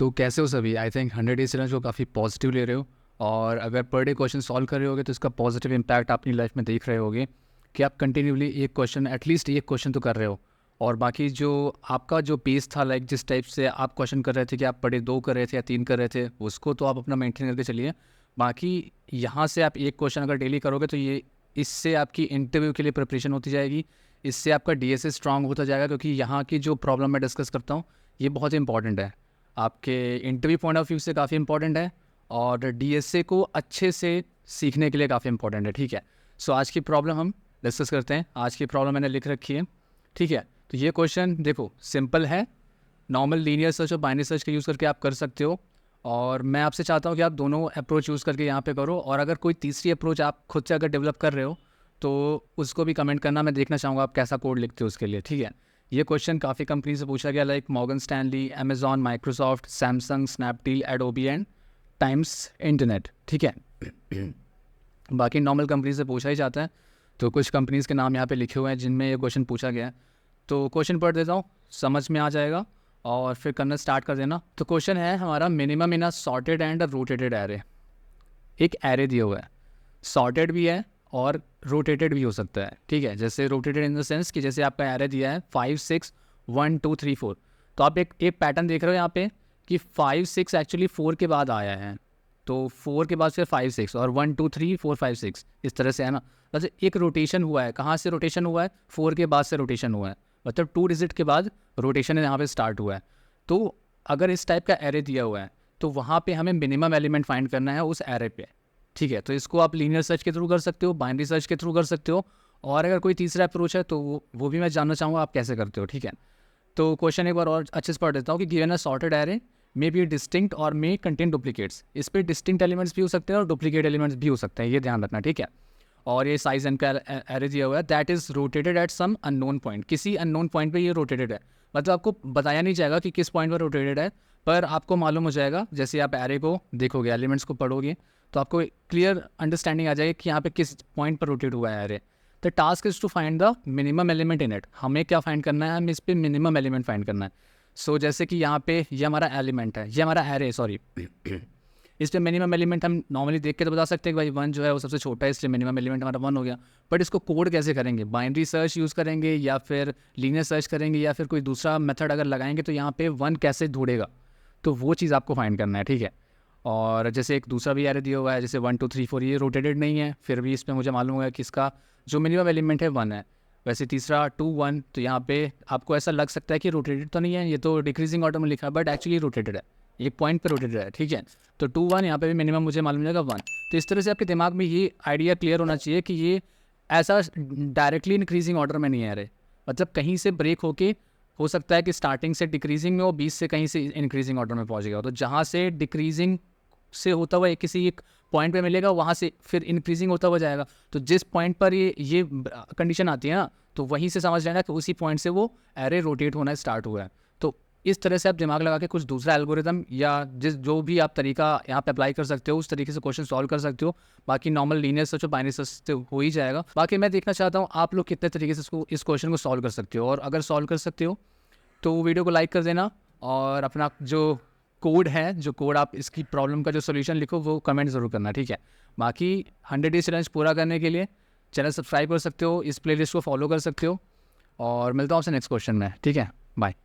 तो कैसे हो सभी? आई थिंक 100 डेज चैलेंज को काफ़ी पॉजिटिव ले रहे हो, और अगर पर डे क्वेश्चन सॉल्व कर रहे होगे तो इसका पॉजिटिव इम्पैक्ट अपनी लाइफ में देख रहे होगे कि आप कंटिन्यूली एक क्वेश्चन, एटलीस्ट एक क्वेश्चन तो कर रहे हो। और बाकी जो आपका जो पेस था, लाइक जिस टाइप से आप क्वेश्चन कर रहे थे कि आप पर डे 2 कर रहे थे या 3 कर रहे थे, उसको तो आप अपना मेंटेन करके चलिए। बाकी यहाँ से आप एक क्वेश्चन अगर डेली करोगे तो ये इससे आपकी इंटरव्यू के लिए प्रिपरेशन होती जाएगी, इससे आपका डीएसए स्ट्रांग होता जाएगा, क्योंकि यहाँ की जो प्रॉब्लम मैं डिस्कस करता हूँ ये बहुत इंपॉर्टेंट है, आपके इंटरव्यू पॉइंट ऑफ व्यू से काफ़ी इंपॉर्टेंट है, और डीएसए को अच्छे से सीखने के लिए काफ़ी इंपॉर्टेंट है। ठीक है, सो आज की प्रॉब्लम हम डिस्कस करते हैं। आज की प्रॉब्लम मैंने लिख रखी है। ठीक है, तो ये क्वेश्चन देखो सिंपल है, नॉर्मल लीनियर सर्च और बाइनरी सर्च का यूज़ करके आप कर सकते हो, और मैं आपसे चाहता हूँ कि आप दोनों अप्रोच यूज़ करके यहाँ पे करो, और अगर कोई तीसरी अप्रोच आप खुद से अगर डेवलप कर रहे हो तो उसको भी कमेंट करना, मैं देखना चाहूँगा आप कैसा कोड लिखते हो उसके लिए। ठीक है, ये क्वेश्चन काफ़ी कंपनी से पूछा गया, like Morgan Stanley, Amazon, Microsoft, Samsung, Snapdeal, Adobe and times internet. ठीक है, बाकी नॉर्मल कंपनी से पूछा ही जाता है, तो कुछ कंपनीज़ के नाम यहाँ पे लिखे हुए हैं जिनमें ये क्वेश्चन पूछा गया है। तो क्वेश्चन पढ़ देता हूँ, समझ में आ जाएगा और फिर करना स्टार्ट कर देना। तो क्वेश्चन है हमारा, minimum in a sorted and a rotated array. एक एरे दिया हुआ है, सॉर्टेड भी है और रोटेटेड भी हो सकता है। ठीक है, जैसे रोटेटेड इन द सेंस कि जैसे आपका एरे दिया है 5 6 1 2 3 4, तो आप एक पैटर्न देख रहे हो यहाँ पे कि 5 6 एक्चुअली 4 के बाद आया है, तो 4 के बाद फिर 5 6 और 1 2 3 4 5 6 इस तरह से है ना। वैसे एक रोटेशन हुआ है, कहाँ से रोटेशन हुआ है? 4 के बाद से रोटेशन हुआ है, मतलब 2 डिजिट के बाद रोटेशन यहाँ पे स्टार्ट हुआ है। तो अगर इस टाइप का एरे दिया हुआ है तो वहाँ पे हमें मिनिमम एलिमेंट फाइंड करना है उस एरे पे। ठीक है, तो इसको आप लीनियर सर्च के थ्रू कर सकते हो, बाइनरी सर्च के थ्रू कर सकते हो, और अगर कोई तीसरा अप्रोच है तो वो भी मैं जानना चाहूँगा आप कैसे करते हो। ठीक है, तो क्वेश्चन एक बार और अच्छे से पढ़ देता हूँ कि given a sorted array may be distinct और मे कंटेन डुप्लीकेट्स। इस पर डिस्टिंक्ट एलिमेंट्स भी हो सकते हैं और डुप्लीकेट एलिमेंट्स भी हो सकते हैं, ये ध्यान रखना। ठीक है, और ये साइज एन का एरे दिया हुआ है, that is rotated at some unknown point. किसी अननोन पॉइंट पे ये रोटेटेड है, मतलब आपको बताया नहीं जाएगा कि किस पॉइंट पर रोटेटेड है, पर आपको मालूम हो जाएगा जैसे आप एरे को देखोगे, एलिमेंट्स को पढ़ोगे, तो आपको क्लियर अंडरस्टैंडिंग आ जाएगी कि यहाँ पे किस पॉइंट पर रोटेट हुआ है array. The task is to find the minimum element in it. हमें क्या फाइंड करना है? हमें इस पर मिनिमम एलिमेंट फाइंड करना है। सो जैसे कि यहाँ पे ये हमारा एलिमेंट है, ये हमारा एरे, सॉरी इस पर मिनिमम एलिमेंट हम नॉर्मली देख के तो बता सकते हैं कि भाई 1 जो है वो सबसे छोटा है, इसलिए मिनिमम एलिमेंट हमारा 1 हो गया। बट इसको कोड कैसे करेंगे? बाइनरी सर्च यूज़ करेंगे या फिर लीनियर सर्च करेंगे या फिर कोई दूसरा मेथड अगर लगाएंगे तो यहाँ पे 1 कैसे ढूंढेगा, तो वो चीज़ आपको फाइंड करना है। ठीक है, और जैसे एक दूसरा भी एरे दिया हुआ है, जैसे 1 2 3 4, ये रोटेटेड नहीं है, फिर भी इसमें मुझे मालूम हुआ कि इसका जो मिनिमम एलिमेंट है 1 है। वैसे तीसरा 2 1, तो यहाँ पे आपको ऐसा लग सकता है कि रोटेटेड तो नहीं है, ये तो डिक्रीजिंग ऑर्डर में लिखा है, बट एक्चुअली रोटेटेड है, एक पॉइंट पे रोटेटेड है। ठीक है, तो 2 1 यहाँ पे भी मिनिमम मुझे मालूम जाएगा 1। तो इस तरह से आपके दिमाग में ये आइडिया क्लियर होना चाहिए कि ये ऐसा डायरेक्टली इंक्रीजिंग ऑर्डर में नहीं है एरे, मतलब कहीं से ब्रेक होके हो सकता है कि स्टार्टिंग से डिक्रीजिंग में हो, 20 से कहीं से इंक्रीजिंग ऑर्डर में पहुँच गया। तो जहाँ से डिक्रीजिंग से होता हुआ किसी एक पॉइंट पे मिलेगा, वहाँ से फिर इंक्रीजिंग होता हुआ जाएगा। तो जिस पॉइंट पर ये कंडीशन आती है ना, तो वहीं से समझ लेना कि उसी पॉइंट से वो एरे रोटेट होना स्टार्ट हुआ है। तो इस तरह से आप दिमाग लगा के कुछ दूसरा एल्गोरिदम या जो भी आप तरीका यहाँ पे अप्लाई कर सकते हो, उस तरीके से क्वेश्चन सॉल्व कर सकते हो। बाकी नॉर्मल लीनियर सर्च और बाइनरी सर्च से हो ही जाएगा। बाकी मैं देखना चाहता हूँ आप लोग कितने तरीके से इस क्वेश्चन को सॉल्व कर सकते हो, और अगर सॉल्व कर सकते हो तो वीडियो को लाइक कर देना, और अपना जो कोड है, जो कोड आप इसकी प्रॉब्लम का जो सोल्यूशन लिखो वो कमेंट ज़रूर करना। ठीक है, बाकी 100 डेज चैलेंज पूरा करने के लिए चैनल सब्सक्राइब कर सकते हो, इस प्लेलिस्ट को फॉलो कर सकते हो, और मिलता हूँ आपसे नेक्स्ट क्वेश्चन में। ठीक है, बाय।